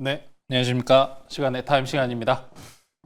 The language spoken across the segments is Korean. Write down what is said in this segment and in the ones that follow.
네, 안녕하십니까. 시간의 타임 시간입니다.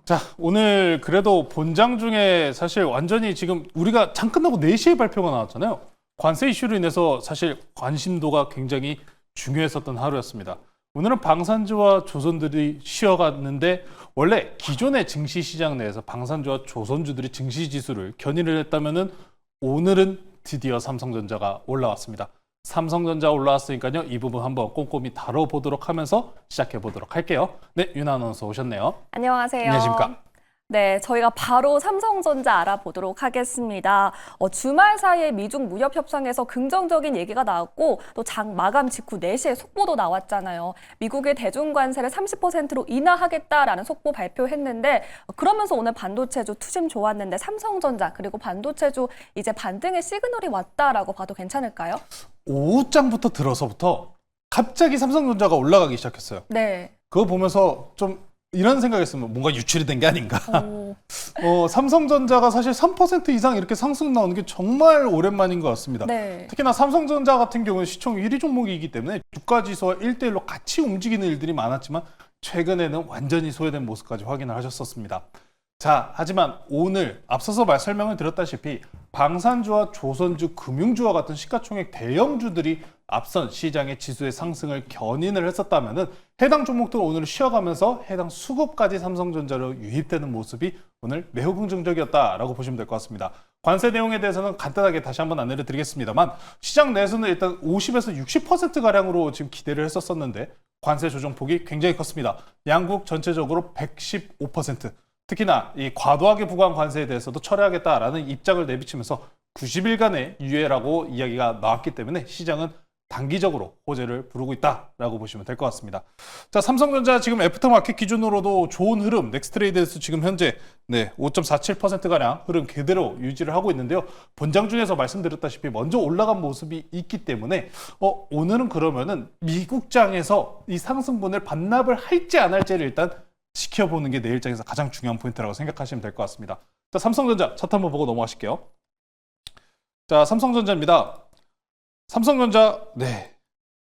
자, 오늘 그래도 본장 중에 사실 완전히 지금 우리가 장 끝나고 4시에 발표가 나왔잖아요. 관세 이슈로 인해서 사실 관심도가 굉장히 중요했었던 하루였습니다. 오늘은 방산주와 조선들이 쉬어갔는데 원래 기존의 증시 시장 내에서 방산주와 조선주들이 증시 지수를 견인을 했다면은 오늘은 드디어 삼성전자가 올라왔습니다. 삼성전자 올라왔으니까요. 이 부분 한번 꼼꼼히 다뤄보도록 하면서 시작해 보도록 할게요. 네, 윤 아나운서 오셨네요. 안녕하세요. 안녕하십니까. 네, 저희가 바로 삼성전자 알아보도록 하겠습니다. 주말 사이에 미중 무역 협상에서 긍정적인 얘기가 나왔고 또 장 마감 직후 4시에 속보도 나왔잖아요. 미국의 대중 관세를 30%로 인하하겠다라는 속보 발표했는데 그러면서 오늘 반도체주 투심 좋았는데 삼성전자 그리고 반도체주 이제 반등의 시그널이 왔다라고 봐도 괜찮을까요? 오후장부터 들어서부터 갑자기 삼성전자가 올라가기 시작했어요. 네. 그거 보면서 좀 이런 생각했으면 뭔가 유출이 된 게 아닌가. 오. 삼성전자가 사실 3% 이상 이렇게 상승 나오는 게 정말 오랜만인 것 같습니다. 네. 특히나 삼성전자 같은 경우는 시총 1위 종목이기 때문에 주가지수와 1대1로 같이 움직이는 일들이 많았지만 최근에는 완전히 소외된 모습까지 확인을 하셨었습니다. 자, 하지만 오늘 앞서서 설명을 드렸다시피 방산주와 조선주, 금융주와 같은 시가총액 대형주들이 앞선 시장의 지수의 상승을 견인을 했었다면 해당 종목들 오늘 쉬어가면서 해당 수급까지 삼성전자로 유입되는 모습이 오늘 매우 긍정적이었다라고 보시면 될 것 같습니다. 관세 내용에 대해서는 간단하게 다시 한번 안내를 드리겠습니다만 시장 내에서는 일단 50에서 60%가량으로 지금 기대를 했었는데 관세 조정폭이 굉장히 컸습니다. 양국 전체적으로 115%. 특히나 이 과도하게 부과한 관세에 대해서도 철회하겠다라는 입장을 내비치면서 90일간의 유예라고 이야기가 나왔기 때문에 시장은 단기적으로 호재를 부르고 있다라고 보시면 될 것 같습니다. 자, 삼성전자 지금 애프터마켓 기준으로도 좋은 흐름, 넥스트레이드에서 지금 현재 5.47%가량 흐름 그대로 유지를 하고 있는데요. 본장 중에서 말씀드렸다시피 먼저 올라간 모습이 있기 때문에 오늘은 그러면은 미국장에서 이 상승분을 반납을 할지 안 할지를 일단 지켜보는 게 내일장에서 가장 중요한 포인트라고 생각하시면 될 것 같습니다. 자, 삼성전자 차트 한번 보고 넘어가실게요. 자, 삼성전자입니다. 삼성전자,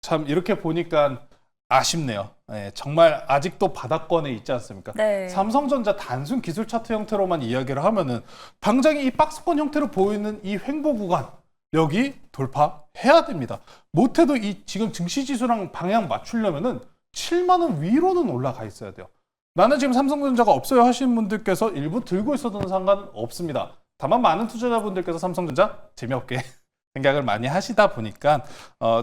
참 이렇게 보니까 아쉽네요. 정말 아직도 바닥권에 있지 않습니까? 네. 삼성전자 단순 기술 차트 형태로만 이야기를 하면은 당장에 이 박스권 형태로 보이는 이 횡보 구간 여기 돌파해야 됩니다. 못해도 이 지금 증시 지수랑 방향 맞추려면은 7만 원 위로는 올라가 있어야 돼요. 나는 지금 삼성전자가 없어요 하시는 분들께서 일부 들고 있어도 상관없습니다. 다만 많은 투자자분들께서 삼성전자 재미없게 생각을 많이 하시다 보니까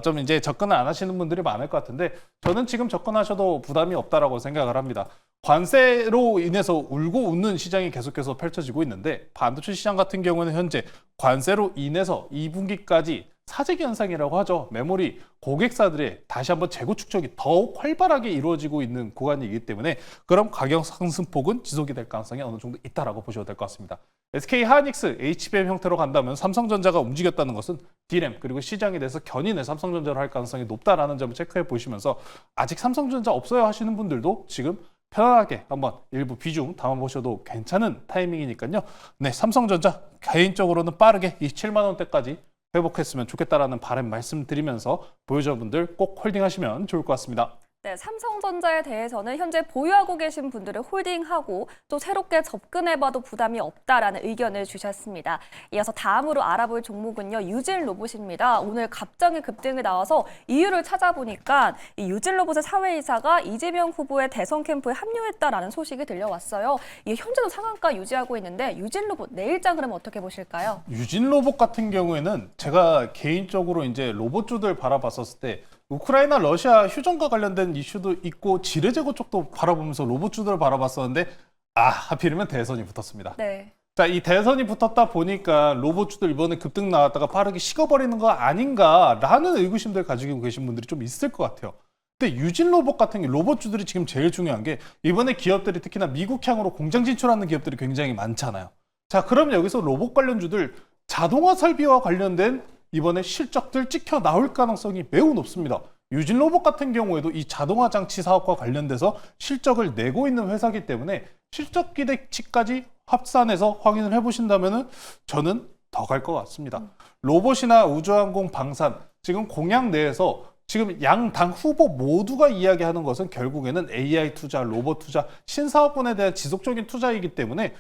좀 이제 접근을 안 하시는 분들이 많을 것 같은데 저는 지금 접근하셔도 부담이 없다라고 생각을 합니다. 관세로 인해서 울고 웃는 시장이 계속해서 펼쳐지고 있는데 반도체 시장 같은 경우는 현재 관세로 인해서 2분기까지 사재기 현상이라고 하죠. 메모리 고객사들의 다시 한번 재고 축적이 더욱 활발하게 이루어지고 있는 구간이기 때문에 그럼 가격 상승폭은 지속이 될 가능성이 어느 정도 있다라고 보셔도 될 것 같습니다. SK 하이닉스, HBM 형태로 간다면 삼성전자가 움직였다는 것은 D램 그리고 시장에 대해서 견인을 삼성전자로 할 가능성이 높다라는 점을 체크해 보시면서 아직 삼성전자 없어요 하시는 분들도 지금 편안하게 한번 일부 비중 담아보셔도 괜찮은 타이밍이니까요. 네, 삼성전자 개인적으로는 빠르게 이 7만 원대까지 회복했으면 좋겠다라는 바람 말씀드리면서 보유자분들 꼭 홀딩하시면 좋을 것 같습니다. 네, 삼성전자에 대해서는 현재 보유하고 계신 분들을 홀딩하고 또 새롭게 접근해봐도 부담이 없다라는 의견을 주셨습니다. 이어서 다음으로 알아볼 종목은요, 유진로봇입니다. 오늘 갑자기 급등이 나와서 이유를 찾아보니까 이 유진로봇의 사회이사가 이재명 후보의 대선 캠프에 합류했다라는 소식이 들려왔어요. 이게 현재도 상한가 유지하고 있는데 유진로봇 내일장 그러면 어떻게 보실까요? 유진로봇 같은 경우에는 제가 개인적으로 이제 로봇주들 바라봤었을 때 우크라이나 러시아 휴전과 관련된 이슈도 있고 지뢰 제거 쪽도 바라보면서 로봇주들을 바라봤었는데 하필이면 대선이 붙었습니다. 네. 자, 이 대선이 붙었다 보니까 로봇주들 이번에 급등 나왔다가 빠르게 식어버리는 거 아닌가라는 의구심들 가지고 계신 분들이 좀 있을 것 같아요. 근데 유진로봇 같은 게 로봇주들이 지금 제일 중요한 게 이번에 기업들이 특히나 미국향으로 공장 진출하는 기업들이 굉장히 많잖아요. 자, 그럼 여기서 로봇 관련주들 자동화 설비와 관련된 이번에 실적들 찍혀 나올 가능성이 매우 높습니다. 유진로봇 같은 경우에도 이 자동화 장치 사업과 관련돼서 실적을 내고 있는 회사이기 때문에 실적 기대치까지 합산해서 확인을 해보신다면 저는 더 갈 것 같습니다. 로봇이나 우주항공 방산 지금 공약 내에서 지금 양 당 후보 모두가 이야기하는 것은 결국에는 AI 투자, 로봇 투자, 신사업군에 대한 지속적인 투자이기 때문에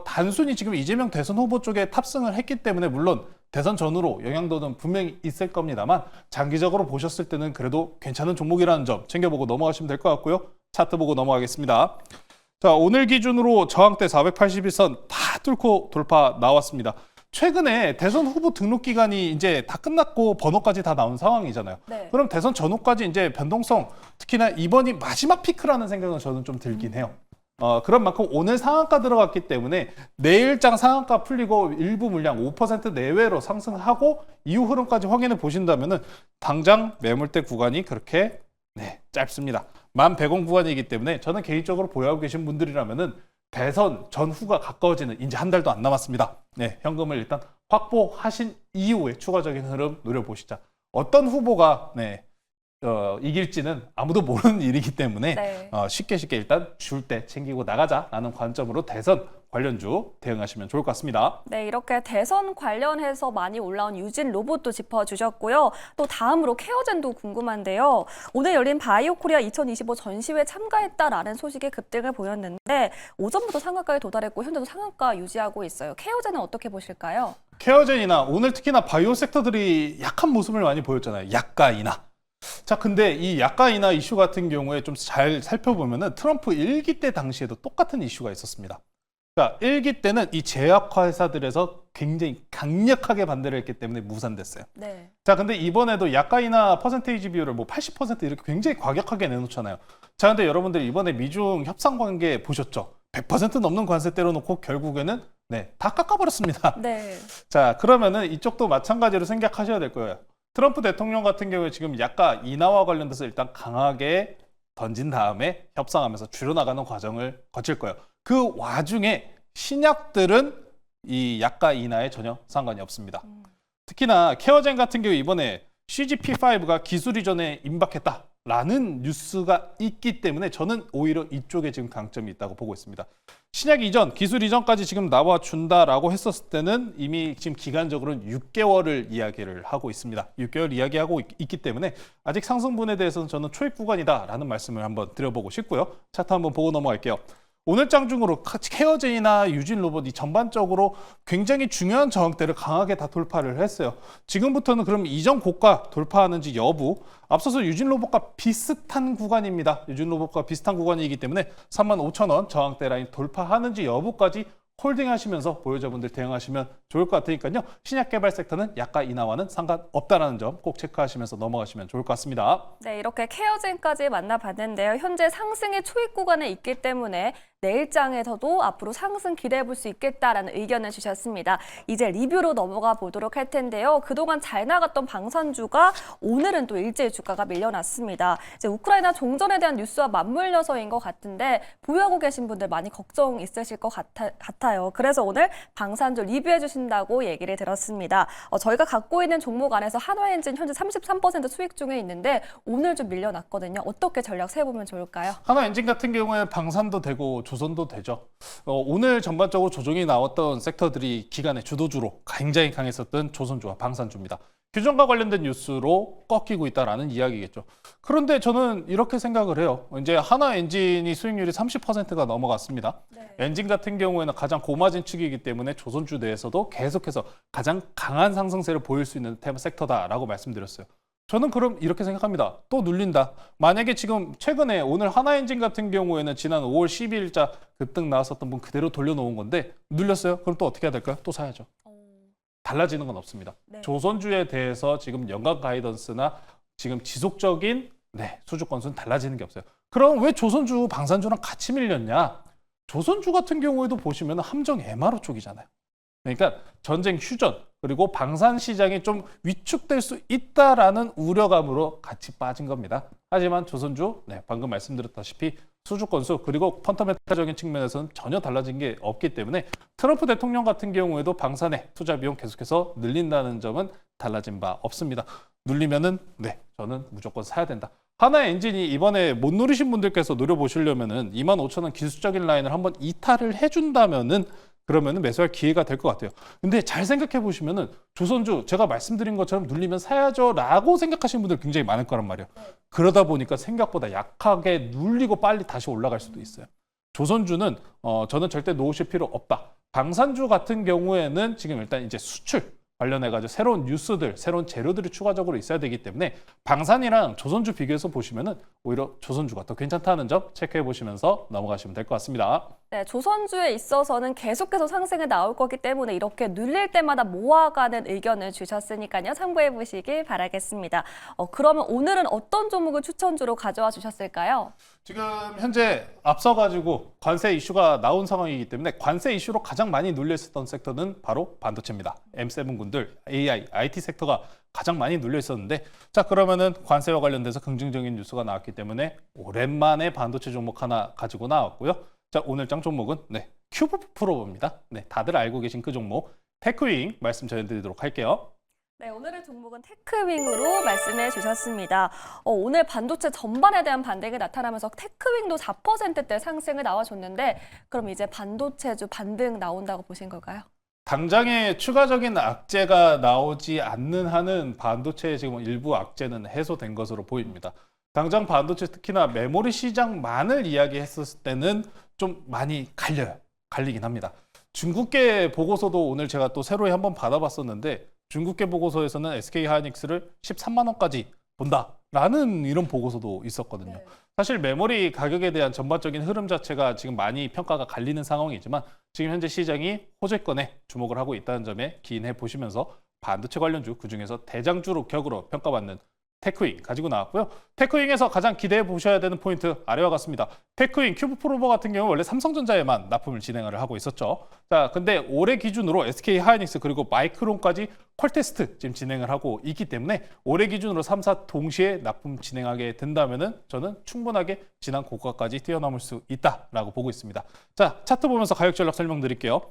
단순히 지금 이재명 대선 후보 쪽에 탑승을 했기 때문에 물론 대선 전후로 영향도는 분명히 있을 겁니다만 장기적으로 보셨을 때는 그래도 괜찮은 종목이라는 점 챙겨보고 넘어가시면 될 것 같고요. 차트 보고 넘어가겠습니다. 자, 오늘 기준으로 저항대 481선 다 뚫고 돌파 나왔습니다. 최근에 대선 후보 등록 기간이 이제 다 끝났고 번호까지 다 나온 상황이잖아요. 네. 그럼 대선 전후까지 이제 변동성, 특히나 이번이 마지막 피크라는 생각은 저는 좀 들긴 해요. 그런 만큼 오늘 상한가 들어갔기 때문에 내일장 상한가 풀리고 일부 물량 5% 내외로 상승하고 이후 흐름까지 확인해 보신다면은 당장 매물대 구간이 그렇게 짧습니다. 11,100원 구간이기 때문에 저는 개인적으로 보유하고 계신 분들이라면은 대선 전후가 가까워지는 이제 한 달도 안 남았습니다. 현금을 일단 확보하신 이후에 추가적인 흐름 노려보시자. 어떤 후보가 이길지는 아무도 모르는 일이기 때문에 쉽게 일단 줄 때 챙기고 나가자라는 관점으로 대선 관련주 대응하시면 좋을 것 같습니다. 네, 이렇게 대선 관련해서 많이 올라온 유진 로봇도 짚어주셨고요. 또 다음으로 케어젠도 궁금한데요. 오늘 열린 바이오코리아 2025 전시회에 참가했다라는 소식에 급등을 보였는데 오전부터 상한가에 도달했고 현재도 상한가 유지하고 있어요. 케어젠은 어떻게 보실까요? 케어젠이나 오늘 특히나 바이오 섹터들이 약한 모습을 많이 보였잖아요. 약가이나. 자, 근데 이 약가이나 이슈 같은 경우에 좀 잘 살펴보면은 트럼프 1기 때 당시에도 똑같은 이슈가 있었습니다. 그러니까 1기 때는 이 제약화 회사들에서 굉장히 강력하게 반대를 했기 때문에 무산됐어요. 네. 자, 근데 이번에도 약가이나 퍼센테이지 비율을 뭐 80% 이렇게 굉장히 과격하게 내놓잖아요. 자, 근데 여러분들 이번에 미중 협상 관계 보셨죠? 100% 넘는 관세 때려놓고 결국에는 다 깎아버렸습니다. 네. 자, 그러면은 이쪽도 마찬가지로 생각하셔야 될 거예요. 트럼프 대통령 같은 경우에 지금 약가 인하와 관련돼서 일단 강하게 던진 다음에 협상하면서 줄여나가는 과정을 거칠 거예요. 그 와중에 신약들은 이 약가 인하에 전혀 상관이 없습니다. 특히나 케어젠 같은 경우 이번에 CGP5가 기술 이전에 임박했다라는 뉴스가 있기 때문에 저는 오히려 이쪽에 지금 강점이 있다고 보고 있습니다. 신약 이전, 기술 이전까지 지금 나와준다라고 했었을 때는 이미 지금 기간적으로는 6개월을 이야기를 하고 있습니다. 6개월 이야기하고 있기 때문에 아직 상승분에 대해서는 저는 초입 구간이다라는 말씀을 한번 드려보고 싶고요. 차트 한번 보고 넘어갈게요. 오늘 장중으로 케어젠이나 유진 로봇이 전반적으로 굉장히 중요한 저항대를 강하게 다 돌파를 했어요. 지금부터는 그럼 이전 고가 돌파하는지 여부, 앞서서 유진 로봇과 비슷한 구간입니다. 유진 로봇과 비슷한 구간이기 때문에 35,000원 저항대 라인 돌파하는지 여부까지 홀딩하시면서 보유자분들 대응하시면 좋을 것 같으니까요. 신약 개발 섹터는 약가 인하와는 상관없다는 점 꼭 체크하시면서 넘어가시면 좋을 것 같습니다. 네, 이렇게 케어젠까지 만나봤는데요. 현재 상승의 초입 구간에 있기 때문에 내일장에서도 앞으로 상승 기대해 볼 수 있겠다라는 의견을 주셨습니다. 이제 리뷰로 넘어가 보도록 할 텐데요. 그동안 잘 나갔던 방산주가 오늘은 또 일제히 주가가 밀려났습니다. 이제 우크라이나 종전에 대한 뉴스와 맞물려서인 것 같은데 보유하고 계신 분들 많이 걱정 있으실 것 같아요. 그래서 오늘 방산주 리뷰해 주신다고 얘기를 들었습니다. 저희가 갖고 있는 종목 안에서 한화엔진 현재 33% 수익 중에 있는데 오늘 좀 밀려났거든요. 어떻게 전략 세워보면 좋을까요? 한화엔진 같은 경우에 방산도 되고 조선도 되죠. 오늘 전반적으로 조정이 나왔던 섹터들이 기간의 주도주로 굉장히 강했었던 조선주와 방산주입니다. 규정과 관련된 뉴스로 꺾이고 있다라는 이야기겠죠. 그런데 저는 이렇게 생각을 해요. 이제 한화엔진이 수익률이 30%가 넘어갔습니다. 엔진 같은 경우에는 가장 고마진 축이기 때문에 조선주 내에서도 계속해서 가장 강한 상승세를 보일 수 있는 섹터다라고 말씀드렸어요. 저는 그럼 이렇게 생각합니다. 또 눌린다. 만약에 지금 최근에 오늘 하나엔진 같은 경우에는 지난 5월 12일자 급등 나왔었던 분 그대로 돌려놓은 건데 눌렸어요? 그럼 또 어떻게 해야 될까요? 또 사야죠. 달라지는 건 없습니다. 조선주에 대해서 지금 연간 가이던스나 지금 지속적인 수주 건수는 달라지는 게 없어요. 그럼 왜 조선주, 방산주랑 같이 밀렸냐? 조선주 같은 경우에도 보시면 함정 MRO 쪽이잖아요. 그러니까 전쟁 휴전 그리고 방산 시장이 좀 위축될 수 있다라는 우려감으로 같이 빠진 겁니다. 하지만 조선주 방금 말씀드렸다시피 수주 건수 그리고 펀더멘탈적인 측면에서는 전혀 달라진 게 없기 때문에 트럼프 대통령 같은 경우에도 방산의 투자 비용 계속해서 늘린다는 점은 달라진 바 없습니다. 눌리면은 저는 무조건 사야 된다. 하나엔진이 이번에 못 누리신 분들께서 노려보시려면은 25,000원 기술적인 라인을 한번 이탈을 해준다면은 그러면 매수할 기회가 될 것 같아요. 근데 잘 생각해 보시면은 조선주 제가 말씀드린 것처럼 눌리면 사야죠라고 생각하시는 분들 굉장히 많을 거란 말이에요. 그러다 보니까 생각보다 약하게 눌리고 빨리 다시 올라갈 수도 있어요. 조선주는 저는 절대 놓으실 필요 없다. 방산주 같은 경우에는 지금 일단 이제 수출 관련해가지고 새로운 뉴스들, 새로운 재료들이 추가적으로 있어야 되기 때문에 방산이랑 조선주 비교해서 보시면은 오히려 조선주가 더 괜찮다는 점 체크해 보시면서 넘어가시면 될 것 같습니다. 네, 조선주에 있어서는 계속해서 상승이 나올 거기 때문에 이렇게 눌릴 때마다 모아가는 의견을 주셨으니까요. 참고해 보시길 바라겠습니다. 그러면 오늘은 어떤 종목을 추천주로 가져와 주셨을까요? 지금 현재 앞서가지고 관세 이슈가 나온 상황이기 때문에 관세 이슈로 가장 많이 눌려있었던 섹터는 바로 반도체입니다. M7군들, AI, IT 섹터가 가장 많이 눌려 있었는데 자 그러면은 관세와 관련돼서 긍정적인 뉴스가 나왔기 때문에 오랜만에 반도체 종목 하나 가지고 나왔고요. 자 오늘장 종목은 큐브 프로입니다. 다들 알고 계신 그 종목 테크윙 말씀 전해드리도록 할게요. 네, 오늘의 종목은 테크윙으로 말씀해 주셨습니다. 오늘 반도체 전반에 대한 반등이 나타나면서 테크윙도 4%대 상승을 나와줬는데 그럼 이제 반도체주 반등 나온다고 보신 걸까요? 당장에 추가적인 악재가 나오지 않는 한은 반도체의 지금 일부 악재는 해소된 것으로 보입니다. 당장 반도체 특히나 메모리 시장만을 이야기했을 때는 좀 많이 갈리긴 합니다. 중국계 보고서도 오늘 제가 또 새로이 한번 받아봤었는데 중국계 보고서에서는 SK하이닉스를 13만 원까지 본다라는 이런 보고서도 있었거든요. 네. 사실 메모리 가격에 대한 전반적인 흐름 자체가 지금 많이 평가가 갈리는 상황이지만 지금 현재 시장이 호재권에 주목을 하고 있다는 점에 기인해 보시면서 반도체 관련주 그중에서 대장주로 격으로 평가받는 테크윙 가지고 나왔고요. 테크윙에서 가장 기대해 보셔야 되는 포인트 아래와 같습니다. 테크윙 큐브 프로버 같은 경우 원래 삼성전자에만 납품을 진행을 하고 있었죠. 자, 근데 올해 기준으로 SK 하이닉스 그리고 마이크론까지 콜 테스트 지금 진행을 하고 있기 때문에 올해 기준으로 3사 동시에 납품 진행하게 된다면은 저는 충분하게 지난 고가까지 뛰어넘을 수 있다라고 보고 있습니다. 자, 차트 보면서 가격 전략 설명드릴게요.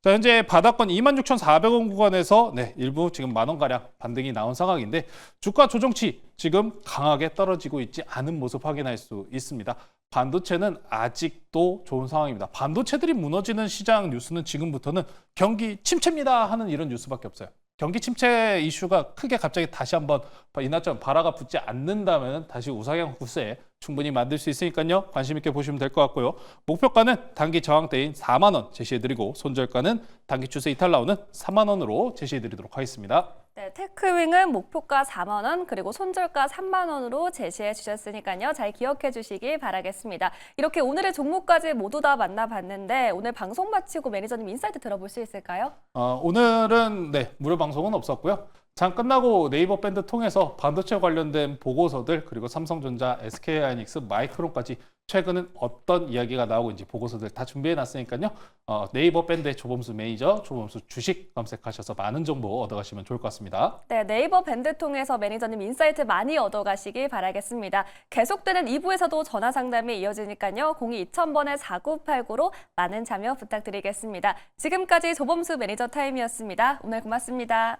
자, 현재 바닥권 26,400원 구간에서 일부 지금 만원가량 반등이 나온 상황인데 주가 조정치 지금 강하게 떨어지고 있지 않은 모습 확인할 수 있습니다. 반도체는 아직도 좋은 상황입니다. 반도체들이 무너지는 시장 뉴스는 지금부터는 경기 침체입니다 하는 이런 뉴스밖에 없어요. 경기 침체 이슈가 크게 갑자기 다시 한번 이날처럼 발화가 붙지 않는다면 다시 우상향 후세 충분히 만들 수 있으니까요. 관심 있게 보시면 될 것 같고요. 목표가는 단기 저항대인 4만 원 제시해드리고 손절가는 단기 추세 이탈 나오는 3만 원으로 제시해드리도록 하겠습니다. 네, 테크윙은 목표가 4만 원 그리고 손절가 3만 원으로 제시해 주셨으니까요. 잘 기억해 주시길 바라겠습니다. 이렇게 오늘의 종목까지 모두 다 만나봤는데 오늘 방송 마치고 매니저님 인사이트 들어볼 수 있을까요? 오늘은 무료 방송은 없었고요. 장 끝나고 네이버 밴드 통해서 반도체 관련된 보고서들 그리고 삼성전자, SK하이닉스, 마이크론까지 최근은 어떤 이야기가 나오고 있는지 보고서들 다 준비해놨으니까요. 네이버 밴드의 조범수 매니저, 조범수 주식 검색하셔서 많은 정보 얻어가시면 좋을 것 같습니다. 네, 네이버 밴드 통해서 매니저님 인사이트 많이 얻어가시길 바라겠습니다. 계속되는 2부에서도 전화 상담이 이어지니까요. 02-2000번에 4989로 많은 참여 부탁드리겠습니다. 지금까지 조범수 매니저 타임이었습니다. 오늘 고맙습니다.